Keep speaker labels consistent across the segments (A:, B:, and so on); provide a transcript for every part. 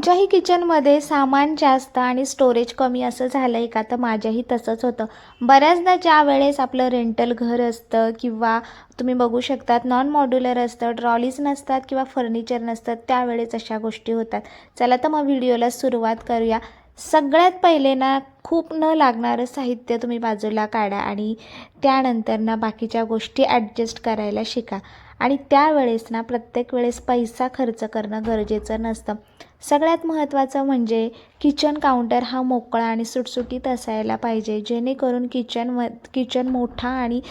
A: तुमच्याही किचनमध्ये सामान जास्त आणि स्टोरेज कमी असं झालं आहे का? तर माझ्याही तसंच होतं. बऱ्याचदा ज्यावेळेस आपलं रेंटल घर असतं किंवा तुम्ही बघू शकतात नॉन मॉड्युलर असतं, ट्रॉलीज नसतात किंवा फर्निचर नसतं, त्यावेळेस अशा गोष्टी होतात. चला तर मग व्हिडिओला सुरुवात करूया. सगळ्यात पहिले ना खूप न लागणारं साहित्य तुम्ही बाजूला काढा आणि त्यानंतर ना बाकीच्या गोष्टी ॲडजस्ट करायला शिका. आणि त्यावेळेस ना प्रत्येक वेळेस पैसा खर्च करणं गरजेचं नसतं. सगळ्यात महत्त्वाचं म्हणजे किचन काउंटर हा मोकळा आणि सुटसुटीत असायला पाहिजे, जेणेकरून किचन मोठा आणि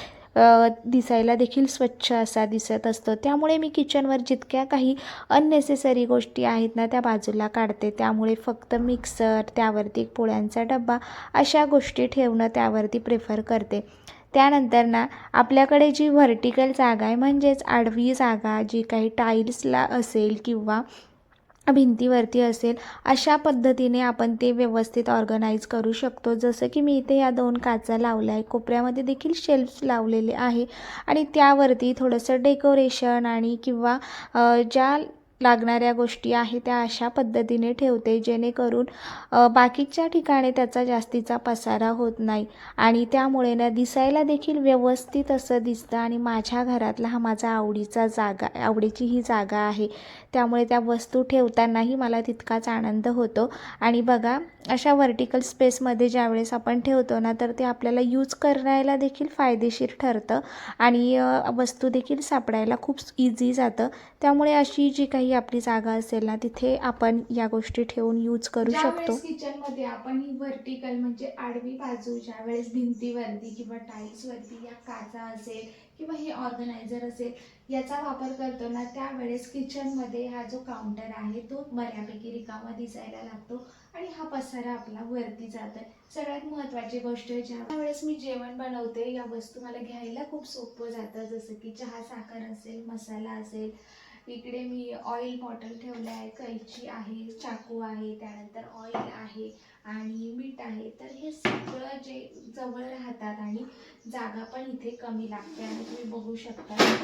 A: दिसायला देखील स्वच्छ असा दिसत असतो. त्यामुळे मी किचनवर जितक्या काही अननेसेसरी गोष्टी आहेत ना त्या बाजूला काढते. त्यामुळे फक्त मिक्सर, त्यावरती एक पोळ्यांचा डब्बा अशा गोष्टी ठेवणं त्यावरती प्रेफर करते. त्यानंतर ना आपल्याकडे जी व्हर्टिकल जागा आहे म्हणजेच आडवी जागा जी काही टाईल्सला असेल किंवा भिंतीवरती असेल, अशा पद्धतीने आपण ते व्यवस्थित ऑर्गनाईज करू शकतो. जसं की मी इथे या 2 काचा लावल्या आहे. कोपऱ्यामध्ये देखील शेल्फ्स लावलेले आहे आणि त्यावरती थोडंसं डेकोरेशन आणि किंवा ज्या लागणाऱ्या गोष्टी आहेत त्या अशा पद्धतीने ठेवते, जेणेकरून बाकीच्या ठिकाणी त्याचा जास्तीचा पसारा होत नाही आणि त्यामुळे ना दिसायला देखील व्यवस्थित असं दिसतं आणि माझ्या घरातला हा माझा आवडीची ही जागा आहे. त्यामुळे त्या वस्तू ठेवतानाही मला तितकाच आनंद होतो. आणि बघा, अशा व्हर्टिकल स्पेसमध्ये ज्यावेळेस आपण ठेवतो ना तर ते आपल्याला यूज करायला देखील फायदेशीर ठरतं आणि वस्तू देखील सापडायला खूप इझी जातं. त्यामुळे अशी जी काही आपली जागा असेल ना तिथे आपण या गोष्टी ठेवून यूज करू शकतो. किचनमध्ये आपण ही व्हर्टिकल म्हणजे आडवी बाजू ज्यावेळेस भिंतीवरती किंवा टाईल्सवरती या काचा असेल किंवा हे ऑर्गनायझर असेल याचा वापर करतो ना, त्यावेळेस किचनमध्ये हा जो काउंटर आहे तो बऱ्यापैकी रिकामा दिसायला लागतो आणि हा पसारा आपला वरती जातो. सगळ्यात महत्त्वाची गोष्ट ज्या वेळेस मी जेवण बनवते या वस्तू मला घ्यायला खूप सोपं जातं. जसं की चहा साखर असेल, मसाला असेल, इकडे मी ऑइल बॉटल ठेवले आहे, कैची आहे, चाकू आहे, त्यानंतर ऑइल आहे आणि मीठ आहे. तर हे सगळं जे जवळ राहतात आणि जागा पण इथे कमी लागते आणि तुम्ही बघू शकता.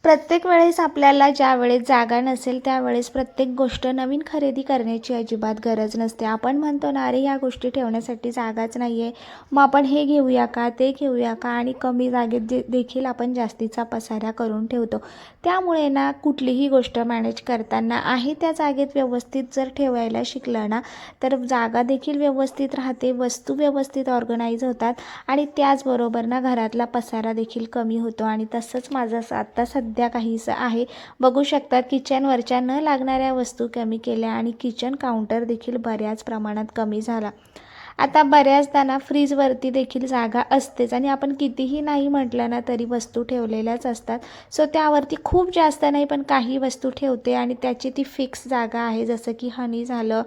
A: प्रत्येक वेळेस आपल्याला ज्यावेळेस जागा नसेल त्यावेळेस प्रत्येक गोष्ट नवीन खरेदी करण्याची अजिबात गरज नसते. आपण म्हणतो ना, अरे ह्या गोष्टी ठेवण्यासाठी जागाच नाही आहे, मग आपण हे घेऊया का, ते घेऊया का, आणि कमी जागेत देखील आपण जास्तीचा पसारा करून ठेवतो. त्यामुळे ना कुठलीही गोष्ट मॅनेज करताना आहे त्या जागेत व्यवस्थित जर ठेवायला शिकलं ना तर जागा देखील व्यवस्थित राहते, वस्तू व्यवस्थित ऑर्गनाईज होतात आणि त्याचबरोबर ना घरातला पसारा देखील कमी होतो. आणि तसंच माझं आता सध्या काहीसं आहे. बघू शकतात किचनवरच्या न लागणाऱ्या वस्तू कमी केल्या आणि किचन काउंटर देखील बऱ्याच प्रमाणात कमी झाला. आता बऱ्याचदा ना फ्रीजवरती देखील जागा असतेच आणि आपण कितीही नाही म्हटलं ना तरी वस्तू ठेवलेल्याच असतात. सो त्यावरती खूप जास्त नाही पण काही वस्तू ठेवते आणि त्याची ती फिक्स जागा आहे. जसं की हनी झालं,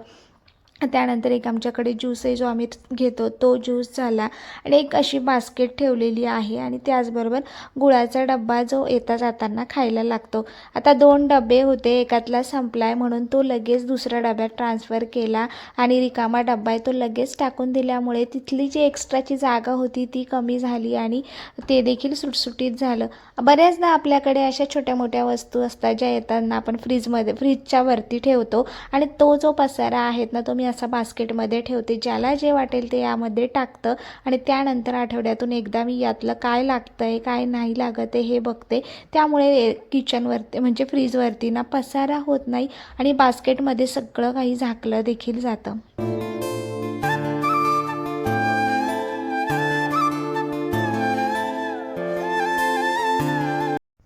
A: त्यानंतर एक आमच्याकडे ज्यूस आहे जो आम्ही घेतो तो ज्यूस झाला आणि एक अशी बास्केट ठेवलेली आहे आणि त्याचबरोबर गुळाचा डब्बा जो येता जाताना खायला लागतो. आता 2 डबे होते, एकातला संपला आहे म्हणून तो लगेच दुसऱ्या डब्यात ट्रान्सफर केला आणि रिकामा डब्बा आहे तो लगेच टाकून दिल्यामुळे तिथली जी एक्स्ट्राची जागा होती ती कमी झाली आणि ते देखील सुटसुटीत झालं. बऱ्याचदा आपल्याकडे अशा छोट्या मोठ्या वस्तू असतात ज्या येताना आपण फ्रीजच्या वरती ठेवतो आणि तो जो पसारा आहेत ना तो मी असा बास्केटमध्ये ठेवते. ज्याला जे वाटेल ते यामध्ये टाकतं आणि त्यानंतर आठवड्यातून एकदा मी यातलं काय लागतं आहे काय नाही लागत आहे हे बघते. त्यामुळे किचनवरती म्हणजे फ्रीजवरती ना पसारा होत नाही आणि बास्केटमध्ये सगळं काही झाकलं देखील जातं.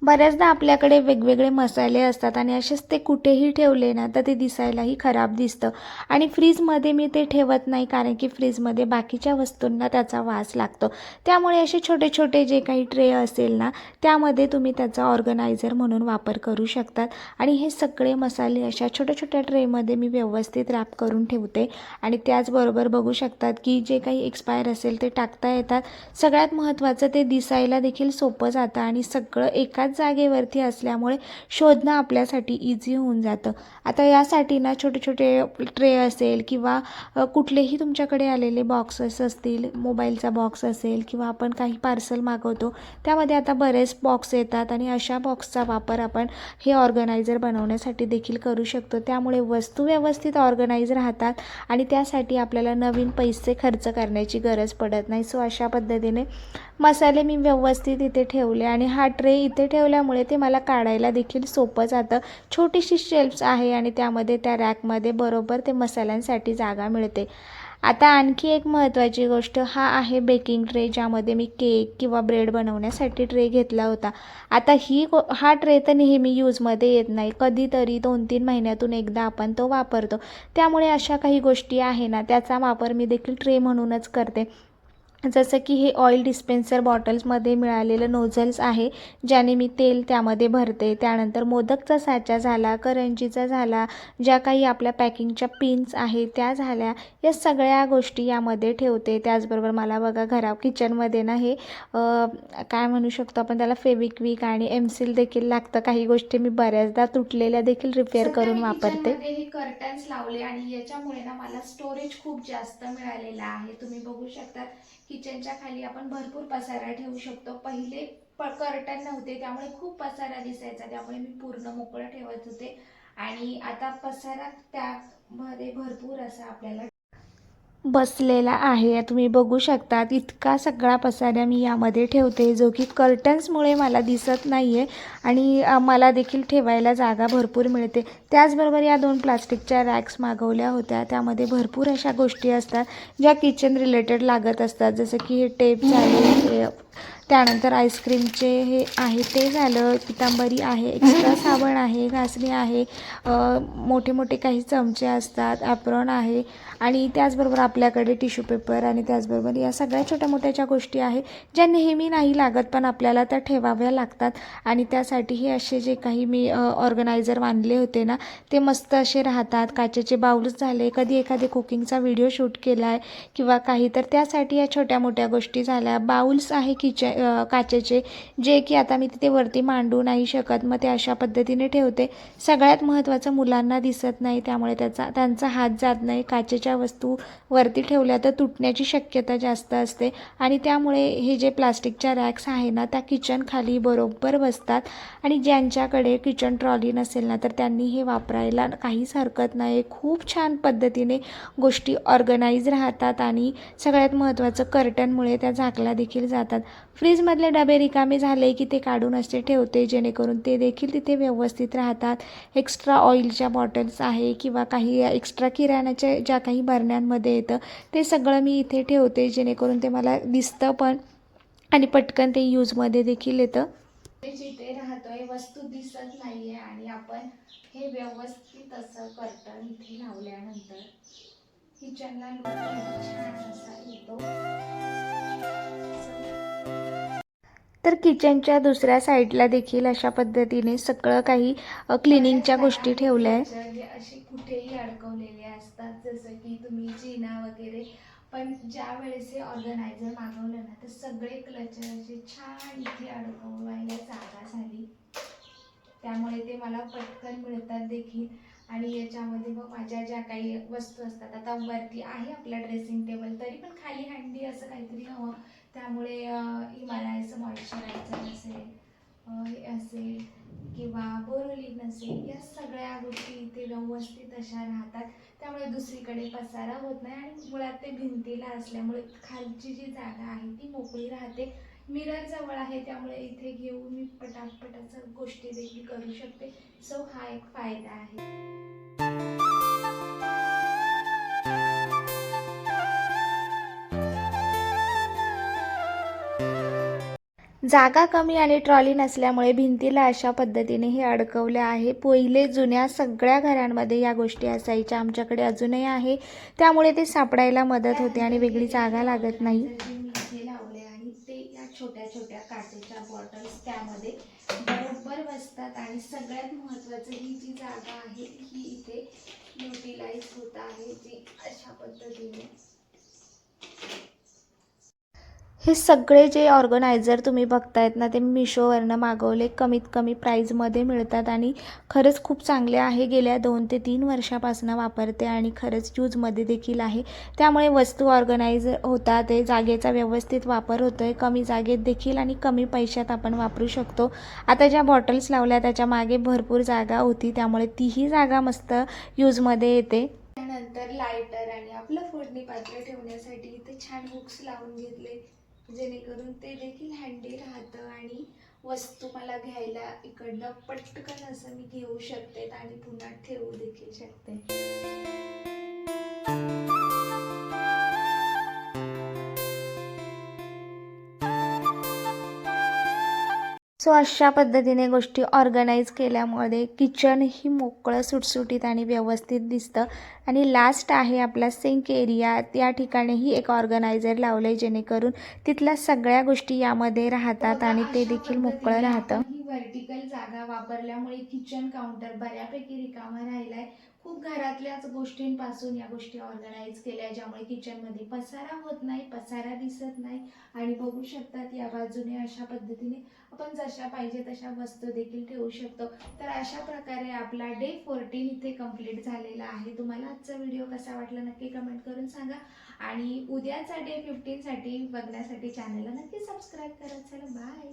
A: बऱ्याचदा आपल्याकडे वेगवेगळे मसाले असतात आणि असेच ते कुठेही ठेवले ना तर ते दिसायलाही खराब दिसतं आणि फ्रीजमध्ये मी ते ठेवत नाही, कारण की फ्रीजमध्ये बाकीच्या वस्तूंना त्याचा वास लागतो. त्यामुळे असे छोटे छोटे जे काही ट्रे असेल ना त्यामध्ये तुम्ही त्याचा ऑर्गनायझर म्हणून वापर करू शकतात. आणि हे सगळे मसाले अशा छोट्या छोट्या ट्रेमध्ये मी व्यवस्थित रॅप करून ठेवते आणि त्याचबरोबर बघू शकतात की जे काही एक्सपायर असेल ते टाकता येतात. सगळ्यात महत्त्वाचं ते दिसायला देखील सोपं जातं आणि सगळं एकाच एकाच जागेवरती असल्यामुळे शोधणं आपल्यासाठी इझी होऊन जातं. आता यासाठी ना छोटे छोटे ट्रे असेल किंवा कुठलेही तुमच्याकडे आलेले बॉक्सेस असतील, मोबाईलचा बॉक्स असेल किंवा आपण काही पार्सल मागवतो त्यामध्ये आता बरेच बॉक्स येतात आणि अशा बॉक्सचा वापर आपण हे ऑर्गनायझर बनवण्यासाठी देखील करू शकतो. त्यामुळे वस्तू व्यवस्थित ऑर्गनाइज राहतात आणि त्यासाठी आपल्याला नवीन पैसे खर्च करण्याची गरज पडत नाही. सो अशा पद्धतीने मसाले मी व्यवस्थित इथे ठेवले आणि हा ट्रे इथे ठेवल्यामुळे ते मला काढायला देखील सोपं जातं. छोटीशी शेल्फ्स आहे आणि त्यामध्ये त्या रॅकमध्ये बरोबर ते मसाल्यांसाठी जागा मिळते. आता आणखी एक महत्त्वाची गोष्ट हा आहे बेकिंग ट्रे, ज्यामध्ये मी केक किंवा ब्रेड बनवण्यासाठी ट्रे घेतला होता. आता हा ट्रे तर नेहमी यूजमध्ये येत नाही, कधीतरी 2-3 महिन्यातून एकदा आपण तो वापरतो. त्यामुळे अशा काही गोष्टी आहे ना त्याचा वापर मी देखील ट्रे म्हणूनच करते. जसं की हे ऑइल डिस्पेन्सर बॉटल्समध्ये मिळालेलं नोझल्स आहे, ज्याने मी तेल त्यामध्ये भरते. त्यानंतर मोदकचा साचा झाला, करंजीचा झाला, ज्या काही आपल्या पॅकिंगच्या पिन्स आहेत त्या झाल्या, या सगळ्या गोष्टी यामध्ये ठेवते. त्याचबरोबर मला बघा किचनमध्ये ना हे काय म्हणू शकतो आपण त्याला, फेविक्विक आणि एमसील देखील लागतं. काही गोष्टी मी बऱ्याचदा तुटलेल्या देखील रिपेअर करून वापरते. हे कर्टन्स लावले आणि याच्यामुळे ना मला स्टोरेज खूप जास्त मिळालेलं आहे. तुम्ही बघू शकता किचनच्या खाली आपण भरपूर पसारा ठेवू शकतो. पहिले कर्टन नव्हते त्यामुळे खूप पसारा दिसायचा, त्यामुळे मी पूर्ण मोकळं ठेवत होते आणि आता पसारा त्यामध्ये भरपूर असा आपल्याला बसलेला आहे. तुम्ही बघू शकता इतका सगळा पसारा मी यामध्ये ठेवते, जो की कर्टन्समुळे मला दिसत नाही आहे आणि मला देखील ठेवायला जागा भरपूर मिळते. त्याचबरोबर या 2 प्लास्टिकच्या रॅक्स मागवल्या होत्या, त्यामध्ये भरपूर अशा गोष्टी असतात ज्या किचन रिलेटेड लागत असतात. जसं की हे टेप झाले, त्यानंतर आईस्क्रीमचे हे आहे ते झालं, पितांबरी आहे, एक्स्ट्रा साबण आहे, घासणी आहे, मोठे मोठे काही चमचे असतात, ॲप्रॉन आहे आणि त्याचबरोबर आपल्याकडे टिश्यू पेपर आणि त्याचबरोबर या सगळ्या छोट्या मोठ्या ज्या गोष्टी आहेत ज्या नेहमी नाही लागत पण आपल्याला त्या ठेवाव्या लागतात. आणि त्यासाठी हे असे जे काही मी ऑर्गनायझर बांधले होते ना ते मस्त असे राहतात. काचेचे बाउल्स झाले, कधी एखादी कुकिंगचा व्हिडिओ शूट केला आहे किंवा काही, तर त्यासाठी या छोट्या मोठ्या गोष्टी झाल्या. बाउल्स आहे काचेचे, जे की आता मी तिथे वरती मांडू नाही शकत, मग ते अशा पद्धतीने ठेवते. सगळ्यात महत्त्वाचं मुलांना दिसत नाही त्यामुळे त्यांचा हात जात नाही. काचेच्या वस्तू वरती ठेवल्या तर तुटण्याची शक्यता जास्त असते आणि त्यामुळे हे जे प्लास्टिकच्या रॅक्स आहे ना त्या किचन खाली बरोबर बसतात. आणि ज्यांच्याकडे किचन ट्रॉली नसेल ना तर त्यांनी हे वापरायला काहीच हरकत नाही. खूप छान पद्धतीने गोष्टी ऑर्गनाइज राहतात आणि सगळ्यात महत्त्वाचं कर्टनमुळे त्या झाकल्या देखील जातात. फ्रीजमधले डबे रिकामे झाले की ते काढून असे ठेवते, जेणेकरून ते देखील तिथे व्यवस्थित राहतात. एक्स्ट्रा ऑइलच्या बॉटल्स आहे किंवा काही एक्स्ट्रा किराण्याच्या ज्या काही बरण्यांमध्ये येतं ते सगळं मी इथे ठेवते, जेणेकरून ते मला दिसतं पण आणि पटकन ते यूजमध्ये देखील येतं. जिथे राहतोय वस्तू दिसत नाहीये आणि आपण हे व्यवस्थित असं कर्टन इथे लावल्यानंतर किचनला लुक छान असा येतो. तर किचनच्या दुसऱ्या साईडला देखील अशा पद्धतीने सगळं काही क्लिनिंगच्या गोष्टी ठेवल्या आहे. हे असे कुठेही अडकवलेले असतात, जसं की तुम्ही जिना वगैरे, पण ज्या वेळेस हे ऑर्गनायझर मागवलं ना तर सगळे क्लचर असे छान इथे अडकवायला जागा झाली, त्यामुळे ते मला पटकन मिळतात देखील. आणि याच्यामध्ये मग माझ्या ज्या काही वस्तू असतात, आता वरती आहे आपला ड्रेसिंग टेबल, तरी पण खाली हँडी असं काहीतरी हवं, त्यामुळे हिमालयाचं मॉइश्चरायझर असेल, हे असेल किंवा बोरोलिन असेल, या सगळ्या गोष्टी इथे व्यवस्थित अशा राहतात. त्यामुळे दुसरीकडे पसारा होत नाही आणि मुळात ते भिंतीला असल्यामुळे खालची जी जागा आहे ती मोकळी राहते. मिरर जवळ आहे त्यामुळे इथे घेऊन मी पटापट असं गोष्टी देखील करू शकते. सो हा एक फायदा आहे. जागा कमी आणि ट्रॉली नसल्यामुळे भिंतीला अशा पद्धतीने हे अडकवले आहे. पहिले जुन्या सगळ्या घरांमध्ये या गोष्टी असायच्या, आमच्याकडे अजूनही आहे, त्यामुळे ते सापडायला मदत होते आणि वेगळी जागा लागत नाही. इथे लावले आणि ते या छोट्या छोट्या काचेच्या बॉटल्स त्यामध्ये बरोबर बसतात आणि सगळ्यात महत्त्वाचं ही जी जागा आहे ही इथे युटिलाइज होत आहे, जी अशा पद्धतीने हे सगळे जे ऑर्गनायझर तुम्ही बघतायत ना, ते मिशोवरनं मागवले. कमीत कमी प्राईजमध्ये मिळतात आणि खरंच खूप चांगले आहे. गेल्या 2 ते 3 वर्षापासून वापरते आणि खरंच यूजमध्ये देखील आहे. त्यामुळे वस्तू ऑर्गनाइज होतात, ते जागेचा व्यवस्थित वापर होतो आहे, कमी जागेत देखील आणि कमी पैशात आपण वापरू शकतो. आता ज्या बॉटल्स लावल्या त्याच्यामागे भरपूर जागा होती, त्यामुळे तीही जागा मस्त यूजमध्ये येते. त्यानंतर लायटर आणि आपलं फोडणी पात्र ठेवण्यासाठी इथे छान हुक्स लावून घेतले, जेणेकरून ते देखील हँडी राहतं आणि वस्तू मला घ्यायला इकडनं पटकन असं मी घेऊ शकते आणि पुन्हा ठेवू देखील शकते. सो अशा पद्धतीने गोष्टी ऑर्गनाईज केल्यामुळे किचनही मोकळं, सुटसुटीत आणि व्यवस्थित दिसतं. आणि लास्ट आहे आपला सिंक एरिया. त्या ठिकाणीही एक ऑर्गनायझर लावलं आहे, जेणेकरून तिथल्या सगळ्या गोष्टी यामध्ये राहतात आणि ते देखील मोकळं राहतं. ही व्हर्टिकल जागा वापरल्यामुळे किचन काउंटर बऱ्यापैकी रिकामा राहिला आहे. खूप घरातल्याच गोष्टींपासून या गोष्टी ऑर्गनाईज केल्या, ज्यामुळे किचनमध्ये पसारा होत नाही, पसारा दिसत नाही. आणि बघू शकतात या बाजूने अशा पद्धतीने आपण जशा पाहिजे तशा वस्तू देखील ठेवू शकतो. तर अशा प्रकारे आपला डे 14 इथे कंप्लीट झालेला आहे. तुम्हाला आजचा व्हिडिओ कसा वाटला नक्की कमेंट करून सांगा आणि उद्याचा डे 15 साठी बघण्यासाठी चॅनलला नक्की सबस्क्राईब करा. चला बाय.